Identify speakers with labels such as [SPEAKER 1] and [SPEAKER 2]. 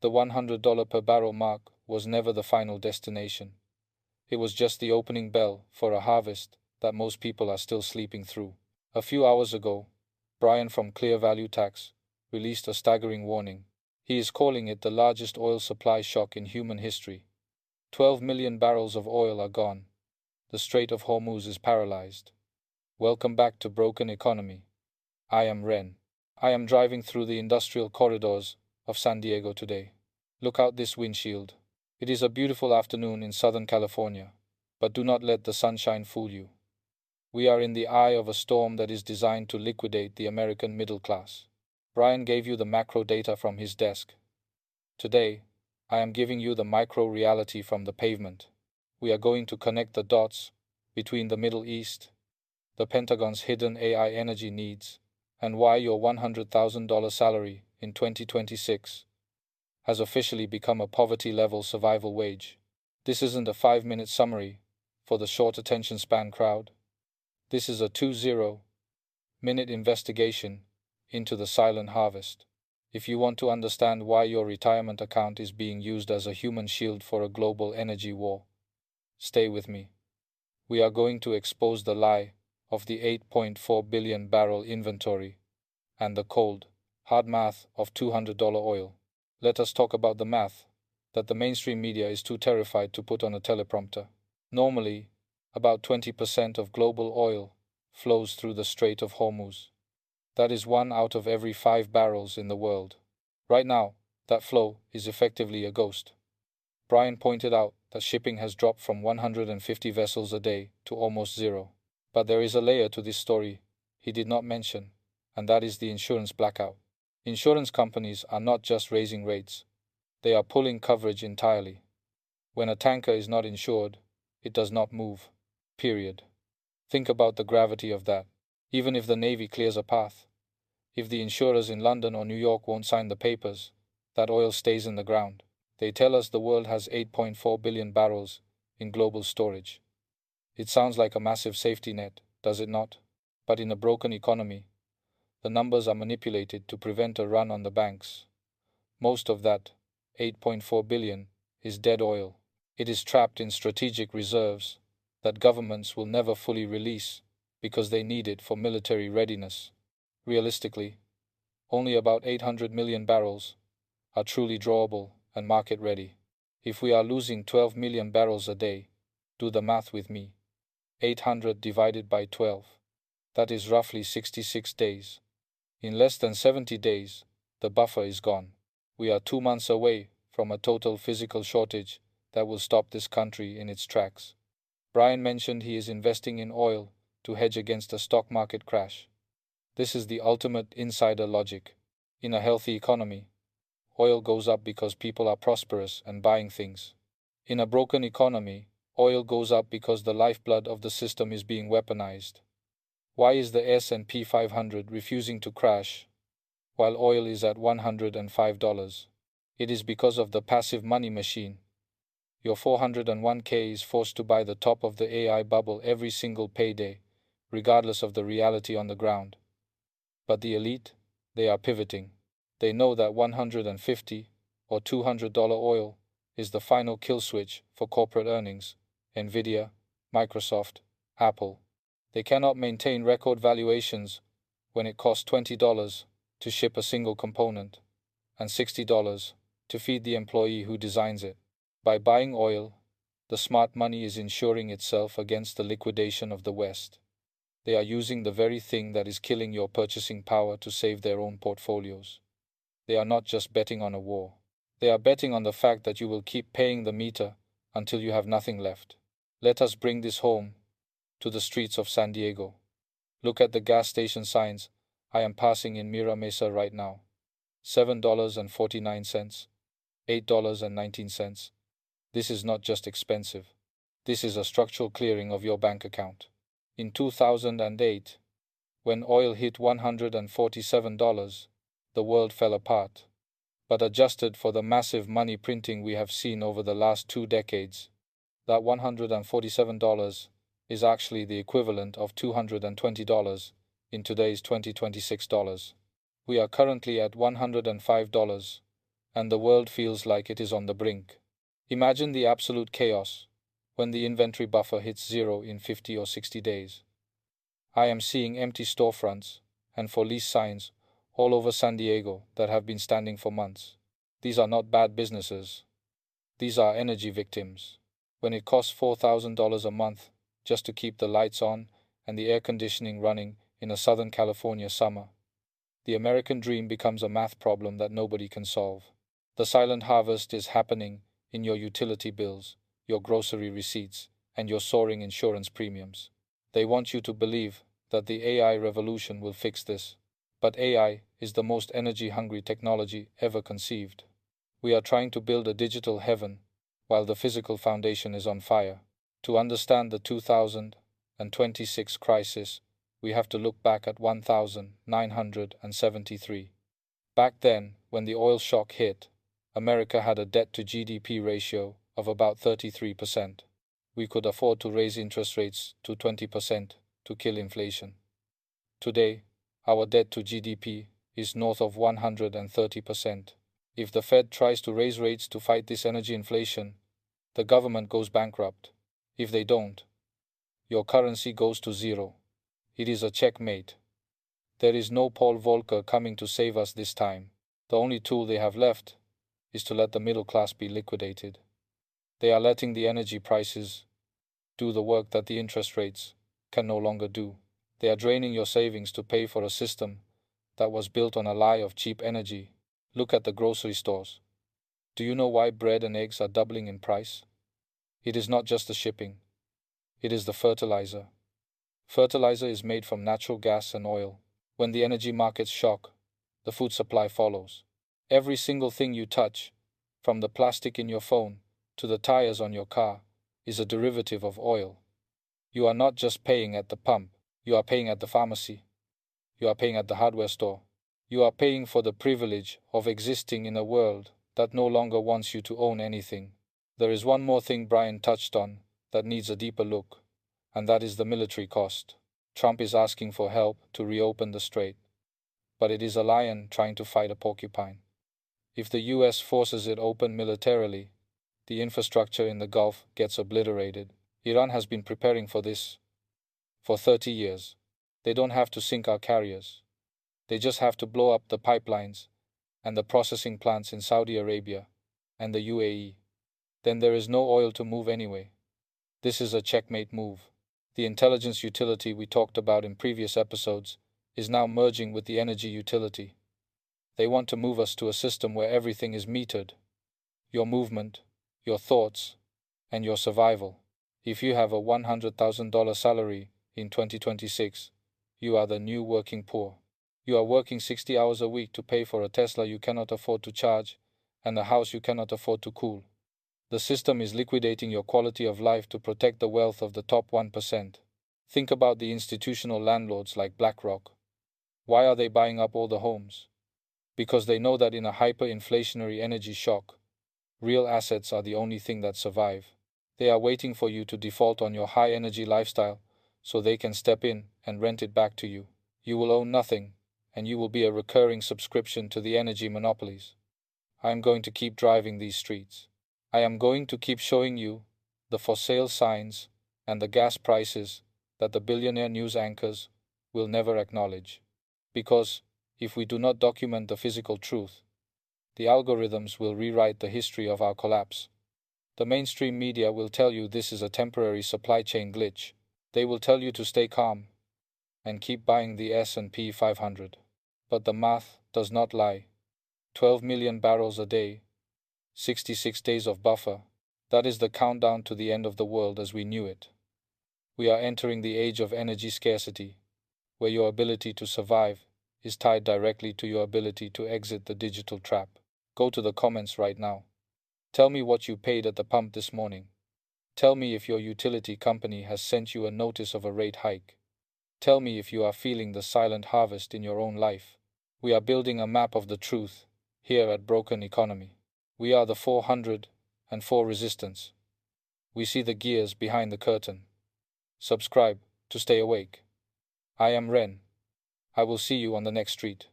[SPEAKER 1] The $100 per barrel mark was never the final destination. It was just the opening bell for a harvest that most people are still sleeping through. A few hours ago, Brian from ClearValue Tax released a staggering warning. He is calling it the largest oil supply shock in human history. 12 million barrels of oil are gone. The Strait of Hormuz is paralyzed. Welcome back to Broken Economy. I am Ren. I am driving through the industrial corridors of San Diego today. Look out this windshield. It is a beautiful afternoon in Southern California, but do not let the sunshine fool you. We are in the eye of a storm that is designed to liquidate the American middle class. Brian gave you the macro data from his desk. Today, I am giving you the micro reality from the pavement. We are going to connect the dots between the Middle East, the Pentagon's hidden AI energy needs, and why your $100,000 salary in 2026 has officially become a poverty-level survival wage. This isn't a 5-minute summary for the short attention span crowd. This is a 20-minute investigation into the silent harvest. If you want to understand why your retirement account is being used as a human shield for a global energy war, stay with me. We are going to expose the lie of the 8.4 billion barrel inventory and the cold, hard math of $200 oil. Let us talk about the math that the mainstream media is too terrified to put on a teleprompter. Normally, about 20% of global oil flows through the Strait of Hormuz. That is 1 out of every 5 barrels in the world. Right now, that flow is effectively a ghost. Brian pointed out that shipping has dropped from 150 vessels a day to almost zero. But there is a layer to this story he did not mention, and that is the insurance blackout. Insurance companies are not just raising rates, they are pulling coverage entirely. When a tanker is not insured, it does not move. Period. Think about the gravity of that. Even if the Navy clears a path, if the insurers in London or New York won't sign the papers, that oil stays in the ground. They tell us the world has 8.4 billion barrels in global storage. It sounds like a massive safety net, does it not? But in a broken economy, the numbers are manipulated to prevent a run on the banks. Most of that, 8.4 billion, is dead oil. It is trapped in strategic reserves that governments will never fully release because they need it for military readiness. Realistically, only about 800 million barrels are truly drawable and market ready. If we are losing 12 million barrels a day, do the math with me. 800 divided by 12. That is roughly 66 days. In less than 70 days, the buffer is gone. We are 2 months away from a total physical shortage that will stop this country in its tracks. Brian mentioned he is investing in oil to hedge against a stock market crash. This is the ultimate insider logic. In a healthy economy, oil goes up because people are prosperous and buying things. In a broken economy, oil goes up because the lifeblood of the system is being weaponized. Why is the S&P 500 refusing to crash while oil is at $105? It is because of the passive money machine. Your 401k is forced to buy the top of the AI bubble every single payday, regardless of the reality on the ground. But the elite, they are pivoting. They know that $150 or $200 oil is the final kill switch for corporate earnings. Nvidia, Microsoft, Apple. They cannot maintain record valuations when it costs $20 to ship a single component and $60 to feed the employee who designs it. By buying oil, the smart money is insuring itself against the liquidation of the West. They are using the very thing that is killing your purchasing power to save their own portfolios. They are not just betting on a war. They are betting on the fact that you will keep paying the meter until you have nothing left. Let us bring this home to the streets of San Diego. Look at the gas station signs I am passing in Mira Mesa right now. $7.49, $8.19. This is not just expensive. This is a structural clearing of your bank account. In 2008, when oil hit $147, the world fell apart. But adjusted for the massive money printing we have seen over the last 2 decades, that $147 is actually the equivalent of $220 in today's 2026 dollars. We are currently at $105 and the world feels like it is on the brink. Imagine the absolute chaos when the inventory buffer hits zero in 50 or 60 days. I am seeing empty storefronts and for lease signs all over San Diego that have been standing for months. These are not bad businesses. These are energy victims. When it costs $4,000 a month just to keep the lights on and the air conditioning running in a Southern California summer, the American dream becomes a math problem that nobody can solve. The silent harvest is happening in your utility bills, your grocery receipts, and your soaring insurance premiums. They want you to believe that the AI revolution will fix this. But AI is the most energy-hungry technology ever conceived. We are trying to build a digital heaven while the physical foundation is on fire. To understand the 2026 crisis, we have to look back at 1973. Back then, when the oil shock hit, America had a debt-to-GDP ratio of about 33%. We could afford to raise interest rates to 20% to kill inflation. Today, our debt to GDP is north of 130%. If the Fed tries to raise rates to fight this energy inflation, the government goes bankrupt. If they don't, your currency goes to zero. It is a checkmate. There is no Paul Volcker coming to save us this time. The only tool they have left is to let the middle class be liquidated. They are letting the energy prices do the work that the interest rates can no longer do. They are draining your savings to pay for a system that was built on a lie of cheap energy. Look at the grocery stores. Do you know why bread and eggs are doubling in price? It is not just the shipping. It is the fertilizer. Fertilizer is made from natural gas and oil. When the energy markets shock, the food supply follows. Every single thing you touch, from the plastic in your phone to the tires on your car, is a derivative of oil. You are not just paying at the pump, you are paying at the pharmacy. You are paying at the hardware store. You are paying for the privilege of existing in a world that no longer wants you to own anything. There is one more thing Brian touched on that needs a deeper look, and that is the military cost. Trump is asking for help to reopen the strait, but it is a lion trying to fight a porcupine. If the US forces it open militarily, the infrastructure in the Gulf gets obliterated. Iran has been preparing for this for 30 years. They don't have to sink our carriers. They just have to blow up the pipelines and the processing plants in Saudi Arabia and the UAE. Then there is no oil to move anyway. This is a checkmate move. The intelligence utility we talked about in previous episodes is now merging with the energy utility. They want to move us to a system where everything is metered. Your movement, your thoughts, and your survival. If you have a $100,000 salary in 2026, you are the new working poor. You are working 60 hours a week to pay for a Tesla you cannot afford to charge and a house you cannot afford to cool. The system is liquidating your quality of life to protect the wealth of the top 1%. Think about the institutional landlords like BlackRock. Why are they buying up all the homes? Because they know that in a hyperinflationary energy shock, real assets are the only thing that survive. They are waiting for you to default on your high energy lifestyle so they can step in and rent it back to you. You will own nothing, and you will be a recurring subscription to the energy monopolies. I am going to keep driving these streets. I am going to keep showing you the for sale signs and the gas prices that the billionaire news anchors will never acknowledge. Because if we do not document the physical truth, the algorithms will rewrite the history of our collapse. The mainstream media will tell you this is a temporary supply chain glitch. They will tell you to stay calm and keep buying the S&P 500. But the math does not lie. 12 million barrels a day, 66 days of buffer, that is the countdown to the end of the world as we knew it. We are entering the age of energy scarcity, where your ability to survive is tied directly to your ability to exit the digital trap. Go to the comments right now. Tell me what you paid at the pump this morning. Tell me if your utility company has sent you a notice of a rate hike. Tell me if you are feeling the silent harvest in your own life. We are building a map of the truth here at Broken Economy. We are the 404 resistance. We see the gears behind the curtain. Subscribe to stay awake. I am Ren. I will see you on the next street.